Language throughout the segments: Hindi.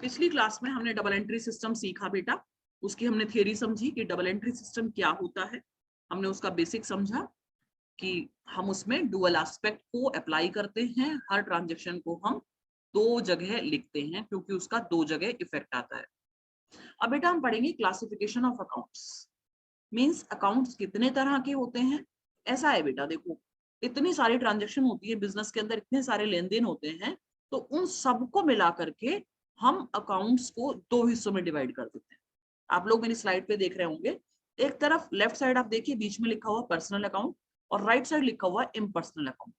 पिछली क्लास में हमने डबल एंट्री सिस्टम सीखा बेटा, उसकी हमने थियरी समझी कि डबल एंट्री सिस्टम क्या होता है, हमने उसका बेसिक समझा कि हम उसमें डुअल एस्पेक्ट को अप्लाई करते हैं, हर ट्रांजैक्शन को हम दो जगह लिखते हैं क्योंकि उसका दो जगह इफेक्ट आता है। अब बेटा हम पढ़ेंगे classification of accounts, means accounts कितने तरह के होते हैं। ऐसा है बेटा, देखो इतनी सारी ट्रांजैक्शन होती है बिजनेस के अंदर, इतने सारे लेन देन होते हैं, तो उन सबको मिला करके हम अकाउंट्स को दो हिस्सों में डिवाइड कर देते हैं। आप लोग मेरी स्लाइड पे देख रहे होंगे, एक तरफ लेफ्ट साइड आप देखिए बीच में लिखा हुआ पर्सनल अकाउंट और राइट साइड लिखा हुआ इम्पर्सनल अकाउंट।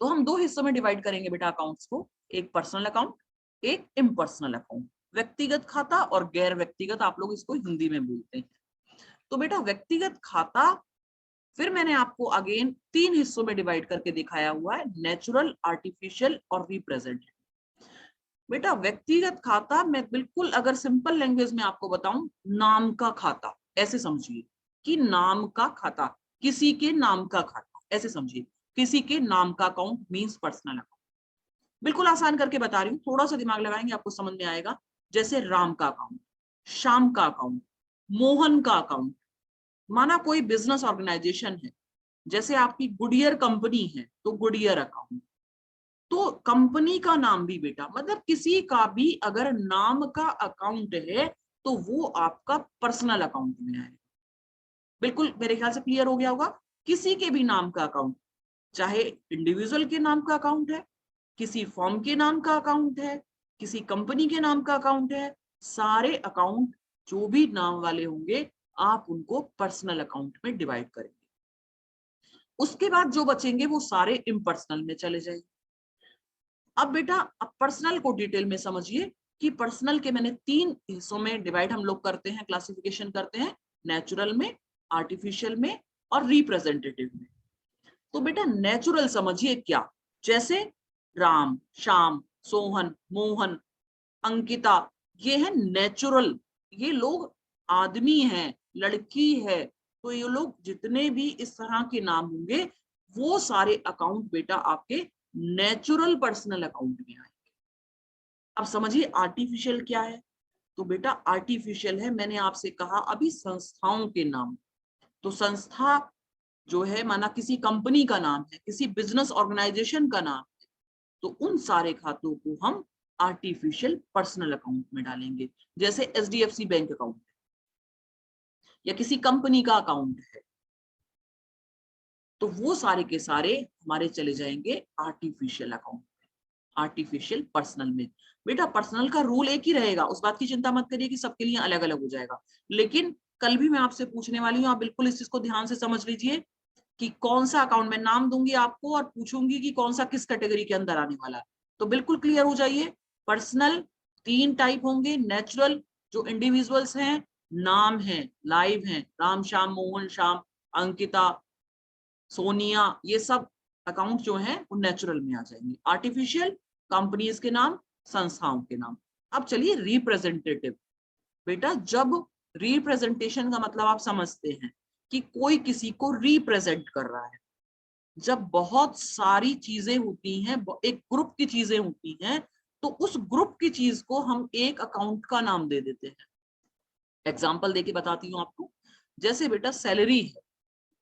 तो हम दो हिस्सों में डिवाइड करेंगे बेटा अकाउंट्स को, एक पर्सनल अकाउंट, एक इम्पर्सनल अकाउंट। व्यक्तिगत खाता और गैर व्यक्तिगत, आप लोग इसको हिंदी में बोलते हैं। तो बेटा व्यक्तिगत खाता फिर मैंने आपको अगेन तीन हिस्सों में डिवाइड करके दिखाया हुआ है, नेचुरल, आर्टिफिशियल और रिप्रेजेंटेटिव। बेटा व्यक्तिगत खाता मैं बिल्कुल अगर सिंपल लैंग्वेज में आपको बताऊं, नाम का खाता, ऐसे समझिए कि नाम का खाता, किसी के नाम का खाता, ऐसे समझिए किसी के नाम का अकाउंट मींस पर्सनल अकाउंट। बिल्कुल आसान करके बता रही हूँ, थोड़ा सा दिमाग लगाएंगे आपको समझ में आएगा। जैसे राम का अकाउंट, श्याम का अकाउंट, मोहन का अकाउंट। माना कोई बिजनेस ऑर्गेनाइजेशन है, जैसे आपकी गुडियर कंपनी है तो गुडियर अकाउंट। तो कंपनी का नाम भी बेटा, मतलब किसी का भी अगर नाम का अकाउंट है तो वो आपका पर्सनल अकाउंट में आएगा। बिल्कुल मेरे ख्याल से क्लियर हो गया होगा। किसी के भी नाम का अकाउंट, चाहे इंडिविजुअल के नाम का अकाउंट है, किसी फर्म के नाम का अकाउंट है, किसी कंपनी के नाम का अकाउंट है, सारे अकाउंट जो भी नाम वाले होंगे आप उनको पर्सनल अकाउंट में डिवाइड करेंगे। उसके बाद जो बचेंगे वो सारे इम्पर्सनल में चले जाएंगे। अब बेटा अब पर्सनल को डिटेल में समझिए कि पर्सनल के मैंने तीन हिस्सों में डिवाइड हम लोग करते हैं, क्लासिफिकेशन करते हैं, नेचुरल में, आर्टिफिशियल में और रिप्रेजेंटेटिव में। तो बेटा नेचुरल समझिए क्या, जैसे राम, श्याम, सोहन, मोहन, अंकिता, ये है नेचुरल। ये लोग आदमी हैं, लड़की है, तो ये लोग जितने भी इस तरह के नाम होंगे वो सारे अकाउंट बेटा आपके नेचुरल पर्सनल अकाउंट में आएंगे। अब समझिए आर्टिफिशियल क्या है। तो बेटा आर्टिफिशियल है, मैंने आपसे कहा अभी, संस्थाओं के नाम। तो संस्था जो है माना किसी कंपनी का नाम है, किसी बिजनेस ऑर्गेनाइजेशन का नाम है, तो उन सारे खातों को हम आर्टिफिशियल पर्सनल अकाउंट में डालेंगे। जैसे एचडीएफसी बैंक अकाउंट या किसी कंपनी का अकाउंट है, तो वो सारे के सारे हमारे चले जाएंगे आर्टिफिशियल अकाउंट, आर्टिफिशियल पर्सनल में। बेटा पर्सनल का रूल एक ही रहेगा, उस बात की चिंता मत करिए कि सबके लिए अलग अलग हो जाएगा। लेकिन कल भी मैं आपसे पूछने वाली हूँ, आप बिल्कुल इस चीज को ध्यान से समझ लीजिए कि कौन सा अकाउंट, मैं नाम दूंगी आपको और पूछूंगी कि कौन सा किस कैटेगरी के अंदर आने वाला है, तो बिल्कुल क्लियर हो जाइए। पर्सनल तीन टाइप होंगे, नेचुरल जो इंडिविजुअल्स हैं, नाम है, लाइव हैं, राम, श्याम, मोहन, श्याम, अंकिता, सोनिया, ये सब अकाउंट जो हैं वो नेचुरल में आ जाएंगे। आर्टिफिशियल कंपनीज के नाम, संस्थाओं के नाम। अब चलिए रिप्रेजेंटेटिव। बेटा जब रिप्रेजेंटेशन का मतलब आप समझते हैं कि कोई किसी को रिप्रेजेंट कर रहा है, जब बहुत सारी चीजें होती हैं, एक ग्रुप की चीजें होती हैं, तो उस ग्रुप की चीज को हम एक अकाउंट का नाम दे देते हैं। एग्जाम्पल देके बताती हूँ आपको। जैसे बेटा सैलरी है,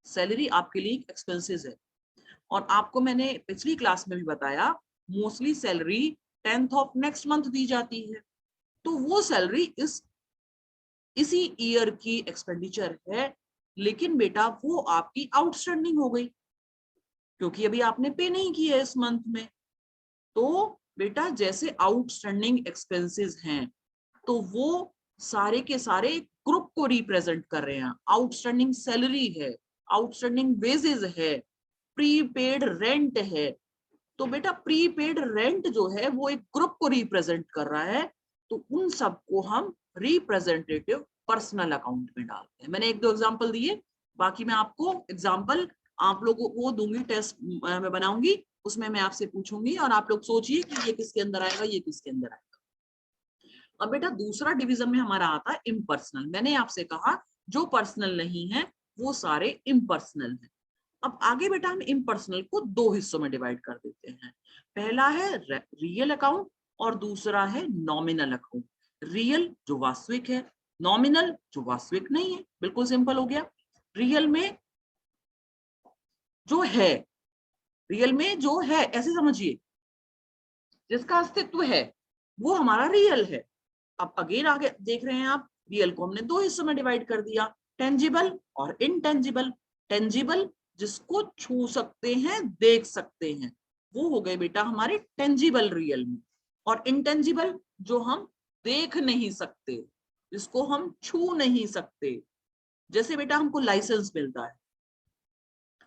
सैलरी आपके लिए एक्सपेंसेस है, और आपको मैंने पिछली क्लास में भी बताया mostly salary 10th of next month दी जाती है। तो वो सैलरी इसी ईयर की एक्सपेंडिचर है, लेकिन बेटा वो आपकी आउटस्टैंडिंग हो गई क्योंकि अभी आपने पे नहीं की है इस मंथ में। तो बेटा जैसे आउटस्टैंडिंग एक्सपेंसेस हैं, तो वो सारे के सारे ग्रुप को रिप्रेजेंट कर रहे हैं। आउटस्टैंडिंग सैलरी है, आउटस्टैंडिंग वेजेस है, प्रीपेड रेंट है। तो बेटा प्रीपेड रेंट जो है वो एक ग्रुप को रिप्रेजेंट कर रहा है, तो उन सबको हम रिप्रेजेंटेटिव पर्सनल अकाउंट में डालते हैं। मैंने एक दो एग्जांपल दिए, बाकी मैं आपको एग्जांपल आप लोगों को दूंगी, टेस्ट मैं बनाऊंगी, उसमें मैं आपसे पूछूंगी और आप लोग सोचिए कि ये किसके अंदर आएगा, ये किसके अंदर आएगा। अब बेटा दूसरा डिवीजन में हमारा आता है इम्पर्सनल। मैंने आपसे कहा जो पर्सनल नहीं है वो सारे इम्पर्सनल हैं। अब आगे बेटा हम इम्पर्सनल को दो हिस्सों में डिवाइड कर देते हैं। पहला है रियल अकाउंट और दूसरा है नॉमिनल अकाउंट। रियल जो वास्तविक है, नॉमिनल जो वास्तविक नहीं है। बिल्कुल सिंपल हो गया। रियल में जो है, रियल में जो है ऐसे समझिए, जिसका अस्तित्व है वो हमारा रियल है। अब अगेन आगे देख रहे हैं आप, रियल को हमने दो हिस्सों में डिवाइड कर दिया, टेंजिबल और इनटेंजिबल। टेंजिबल जिसको छू सकते हैं, देख सकते हैं, वो हो गए बेटा हमारे टेंजिबल रियल में। और इनटेंजिबल जो हम देख नहीं सकते, जिसको हम छू नहीं सकते। जैसे बेटा हमको लाइसेंस मिलता है,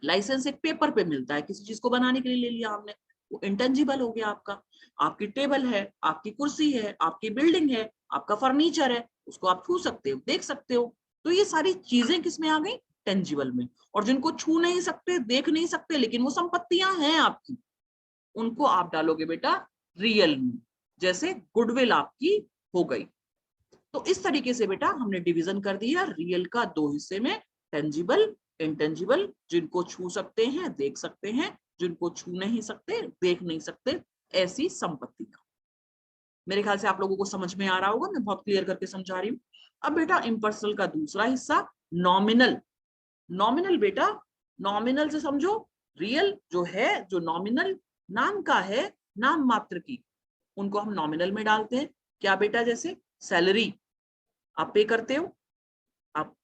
लाइसेंस एक पेपर पे मिलता है, किसी चीज को बनाने के लिए ले लिया हमने, वो इंटेंजिबल हो गया आपका। आपकी टेबल है, आपकी कुर्सी है, आपकी बिल्डिंग है, आपका फर्नीचर है, उसको आप छू सकते हो, देख सकते हो। तो ये सारी चीजें किसमें आ गई? टेंजिबल में। और जिनको छू नहीं सकते, देख नहीं सकते, लेकिन वो संपत्तियां हैं आपकी, उनको आप डालोगे बेटा रियल में। जैसे गुडविल आपकी हो गई। तो इस तरीके से बेटा हमने डिवीजन कर दिया रियल का दो हिस्से में, टेंजिबल, इंटेंजिबल, जिनको छू सकते हैं, देख सकते हैं, जिनको छू नहीं सकते, देख नहीं सकते, ऐसी संपत्ति का। मेरे ख्याल से आप लोगों को समझ में आ रहा होगा, मैं बहुत क्लियर करके समझा रही हूँ। अब बेटा इम्पर्सनल का दूसरा हिस्सा नॉमिनल। नॉमिनल बेटा, नॉमिनल से समझो रियल जो है, जो नॉमिनल नाम का है, नाम मात्र की, उनको हम नॉमिनल में डालते हैं। क्या बेटा? जैसे सैलरी आप पे करते हो, आप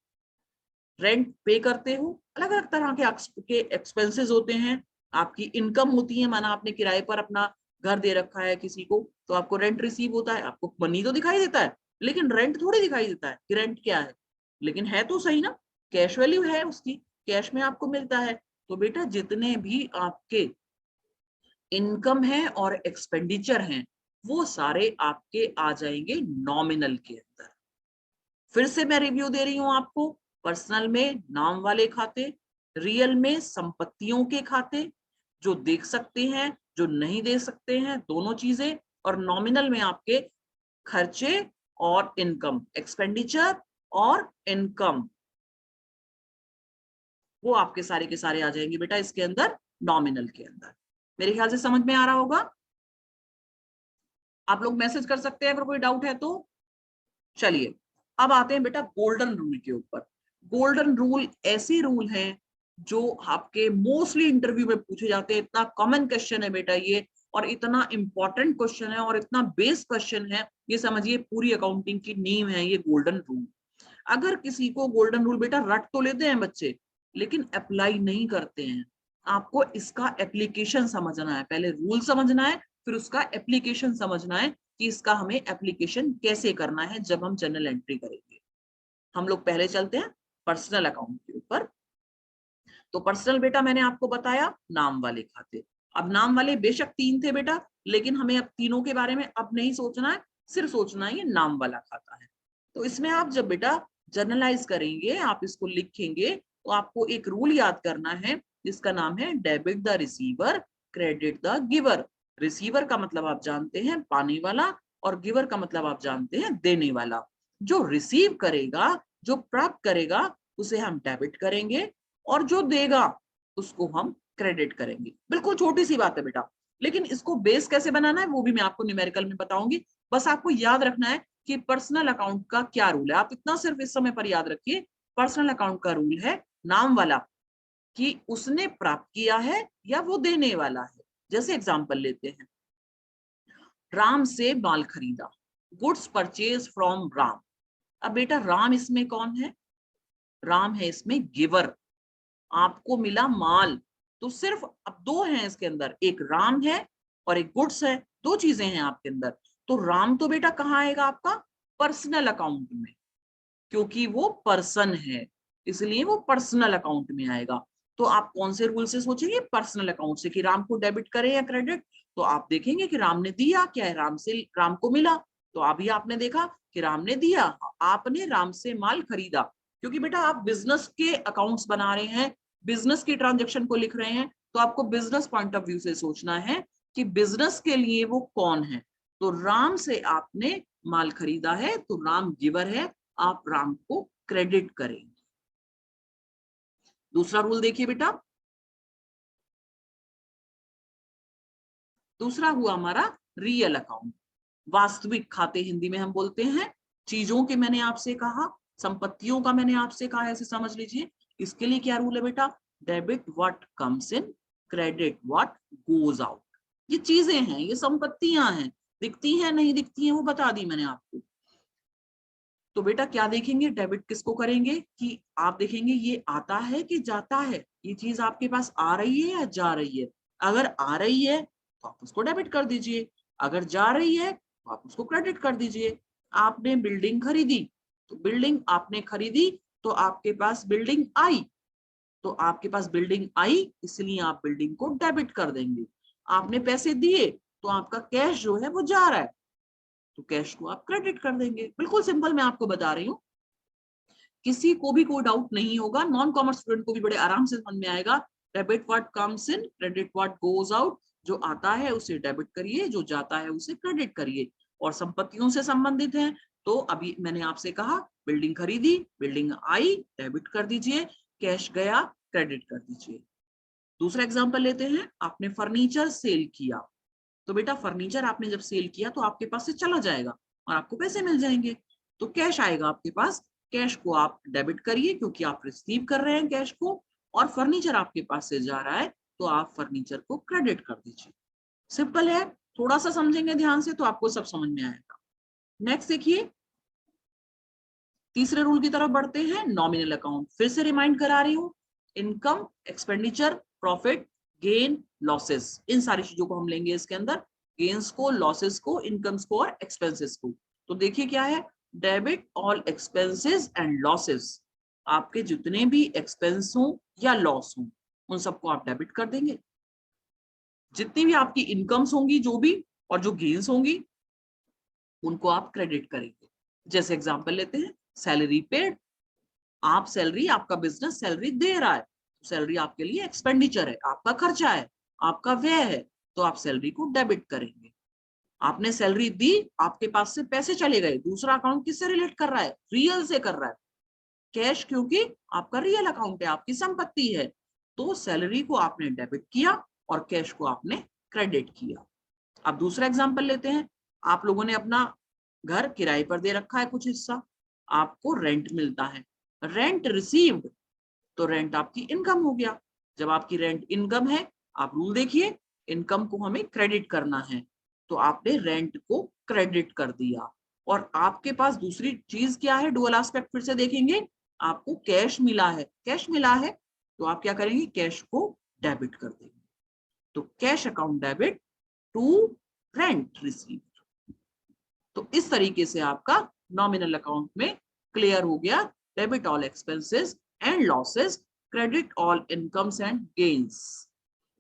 रेंट पे करते हो, अलग अलग तरह के एक्सपेंसेस होते हैं। आपकी इनकम होती है, माना आपने किराए पर अपना घर दे रखा है किसी को, तो आपको रेंट रिसीव होता है, आपको मनी तो दिखाई देता है, लेकिन रेंट थोड़ी दिखाई देता है कि रेंट क्या है, लेकिन है तो सही ना, कैश वैल्यू है उसकी, कैश में आपको मिलता है। तो बेटा जितने भी आपके इनकम है और एक्सपेंडिचर हैं, वो सारे आपके आ जाएंगे नॉमिनल के अंदर। फिर से मैं रिव्यू दे रही हूं आपको। पर्सनल में नाम वाले खाते, रियल में संपत्तियों के खाते, जो देख सकते हैं, जो नहीं दे सकते हैं, दोनों चीजें। और नॉमिनल में आपके खर्चे और इनकम, एक्सपेंडिचर और इनकम, वो आपके सारे के सारे आ जाएंगे बेटा इसके अंदर, नॉमिनल के अंदर। मेरे ख्याल से समझ में आ रहा होगा। आप लोग मैसेज कर सकते हैं अगर कोई डाउट है तो। चलिए अब आते हैं बेटा गोल्डन रूल के ऊपर। गोल्डन रूल ऐसे रूल हैं जो आपके मोस्टली इंटरव्यू में पूछे जाते हैं। इतना कॉमन क्वेश्चन है बेटा ये, और इतना इंपॉर्टेंट क्वेश्चन है, और इतना बेस क्वेश्चन है, ये समझिए पूरी अकाउंटिंग की नींव है ये गोल्डन रूल। अगर किसी को गोल्डन रूल बेटा रट तो लेते हैं बच्चे, लेकिन अप्लाई नहीं करते हैं। आपको इसका एप्लीकेशन समझना है, पहले रूल समझना है, फिर उसका एप्लीकेशन समझना है कि इसका हमें एप्लीकेशन कैसे करना है जब हम जर्नल एंट्री करेंगे। हम लोग पहले चलते हैं पर्सनल अकाउंट के ऊपर। तो पर्सनल बेटा मैंने आपको बताया नाम वाले खाते। अब नाम वाले बेशक तीन थे बेटा, लेकिन हमें अब तीनों के बारे में अब नहीं सोचना है, सिर्फ सोचना है ये नाम वाला खाता है। तो इसमें आप जब बेटा जर्नलाइज करेंगे, आप इसको लिखेंगे, तो आपको एक रूल याद करना है जिसका नाम है debit the receiver, credit the giver. Receiver का मतलब आप जानते हैं पाने वाला, और गिवर का मतलब आप जानते हैं देने वाला। जो रिसीव करेगा, जो प्राप्त करेगा, उसे हम डेबिट करेंगे, और जो देगा उसको हम क्रेडिट करेंगे। बिल्कुल छोटी सी बात है बेटा, लेकिन इसको बेस कैसे बनाना है वो भी मैं आपको न्यूमेरिकल में बताऊंगी। बस आपको याद रखना है कि पर्सनल अकाउंट का क्या रूल है। आप इतना सिर्फ इस समय पर याद रखिए, पर्सनल अकाउंट का रूल है नाम वाला, कि उसने प्राप्त किया है या वो देने वाला है। जैसे एग्जांपल लेते हैं, राम से माल खरीदा, गुड्स परचेज फ्रॉम राम। अब बेटा राम इसमें कौन है? राम है इसमें गिवर। आपको मिला माल, तो सिर्फ अब दो हैं इसके अंदर, एक राम है और एक गुड्स है, दो चीजें हैं आपके अंदर। तो राम तो बेटा कहाँ आएगा आपका? पर्सनल अकाउंट में, क्योंकि वो पर्सन है, इसलिए वो पर्सनल अकाउंट में आएगा। तो आप कौन से रूल से सोचेंगे? पर्सनल अकाउंट से, कि राम को डेबिट करें या क्रेडिट। तो आप देखेंगे कि राम ने दिया क्या है, राम को मिला, तो अभी आपने देखा कि राम ने दिया, आपने राम से माल खरीदा। क्योंकि बेटा आप बिजनेस के अकाउंट्स बना रहे हैं, बिजनेस की ट्रांजेक्शन को लिख रहे हैं, तो आपको बिजनेस पॉइंट ऑफ व्यू से सोचना है कि बिजनेस के लिए वो कौन है। तो राम से आपने माल खरीदा है, तो राम गिवर है, आप राम को क्रेडिट करेंगे। दूसरा रूल देखिए बेटा, दूसरा हुआ हमारा रियल अकाउंट। वास्तविक खाते हिंदी में हम बोलते हैं। चीजों के मैंने आपसे कहा, संपत्तियों का मैंने आपसे कहा, ऐसे समझ लीजिए। इसके लिए क्या रूल है बेटा, debit what comes in, credit what goes out. ये चीजें हैं, ये संपत्तियां हैं, दिखती हैं नहीं दिखती हैं वो बता दी मैंने आपको। तो बेटा क्या देखेंगे, डेबिट किसको करेंगे कि आप देखेंगे ये आता है कि जाता है, ये चीज आपके पास आ रही है या जा रही है। अगर आ रही है तो आप उसको डेबिट कर दीजिए, अगर जा रही है तो आप उसको क्रेडिट कर दीजिए। आपने बिल्डिंग खरीदी, तो बिल्डिंग आपने खरीदी तो आपके पास बिल्डिंग आई, तो आपके पास बिल्डिंग आई इसलिए आप बिल्डिंग को डेबिट कर देंगे। आपने पैसे दिए तो आपका कैश जो है वो जा रहा है, तो कैश को आप क्रेडिट कर देंगे। बिल्कुल सिंपल मैं आपको बता रही हूँ, किसी को भी कोई डाउट नहीं होगा, नॉन कॉमर्स स्टूडेंट को भी बड़े आराम से समझ में आएगा। Debit what comes in, credit what goes out. जो आता है उसे डेबिट करिए, जो जाता है उसे क्रेडिट करिए। और संपत्तियों से संबंधित है तो अभी मैंने आपसे कहा, बिल्डिंग खरीदी, बिल्डिंग आई, डेबिट कर दीजिए, कैश गया, क्रेडिट कर दीजिए। दूसरा एग्जांपल लेते हैं, आपने फर्नीचर सेल किया, तो बेटा फर्नीचर आपने जब सेल किया तो आपके पास से चला जाएगा और आपको पैसे मिल जाएंगे, तो कैश आएगा आपके पास। कैश को आप डेबिट करिए क्योंकि आप रिसीव कर रहे हैं कैश को, और फर्नीचर आपके पास से जा रहा है तो आप फर्नीचर को क्रेडिट कर दीजिए। सिंपल है, थोड़ा सा समझेंगे ध्यान से तो आपको सब समझ में आएगा। नेक्स्ट देखिए, तीसरे रूल की तरफ बढ़ते हैं, नॉमिनल अकाउंट। फिर से रिमाइंड करा रही हूँ, income, expenditure, profit, gain, losses, इन सारी चीजों को हम लेंगे इसके अंदर, गेन्स को, लॉसेस को, इनकम्स को और एक्सपेंसेस को। तो देखिए क्या है, debit all expenses and losses. आपके जितने भी एक्सपेंस हो या लॉस हो उन सबको आप डेबिट कर देंगे। जितनी भी आपकी इनकम्स होंगी जो भी, और जो गेन्स होंगी उनको आप क्रेडिट करेंगे। जैसे एग्जांपल लेते हैं, सैलरी पेड, आप सैलरी, आपका बिजनेस सैलरी दे रहा है, सैलरी आपके लिए एक्सपेंडिचर है, आपका खर्चा है, आपका व्यय है, तो आप सैलरी को डेबिट करेंगे। आपने सैलरी दी, आपके पास से पैसे चले गए, दूसरा अकाउंट किससे रिलेट कर रहा है, रियल से कर रहा है, कैश, क्योंकि आपका रियल अकाउंट है, आपकी संपत्ति है। तो सैलरी को आपने डेबिट किया और कैश को आपने क्रेडिट किया। अब दूसरा एग्जांपल लेते हैं, आप लोगों ने अपना घर किराए पर दे रखा है, कुछ हिस्सा आपको रेंट मिलता है, रेंट रिसीव्ड, तो रेंट आपकी इनकम हो गया। जब आपकी रेंट इनकम है, आप रूल देखिए, इनकम को हमें क्रेडिट करना है, तो आपने रेंट को क्रेडिट कर दिया। और आपके पास दूसरी चीज क्या है, डुअल एस्पेक्ट फिर से देखेंगे, आपको कैश मिला है, कैश मिला है तो आप क्या करेंगे, कैश को डेबिट कर देंगे। तो cash account debit to rent receive. तो इस तरीके से आपका नॉमिनल अकाउंट में क्लियर हो गया, debit all expenses and losses, credit all incomes and gains.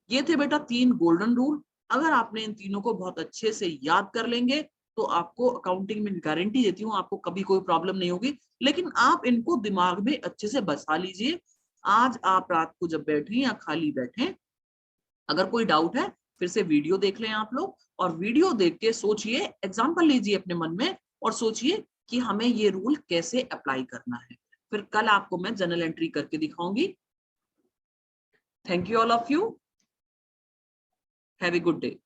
ये थे बेटा 3 गोल्डन रूल। अगर आपने इन तीनों को बहुत अच्छे से याद कर लेंगे तो आपको अकाउंटिंग में गारंटी देती हूँ आपको कभी कोई प्रॉब्लम नहीं होगी। लेकिन आप इनको दिमाग में अच्छे से बसा लीजिए। आज आप रात को जब बैठे या खाली बैठे, अगर कोई डाउट है फिर से वीडियो देख लें आप लोग, और वीडियो देख के सोचिए, एग्जांपल लीजिए अपने मन में और सोचिए कि हमें ये रूल कैसे अप्लाई करना है। फिर कल आपको मैं जर्नल एंट्री करके दिखाऊंगी। Thank you all of you, have a good day.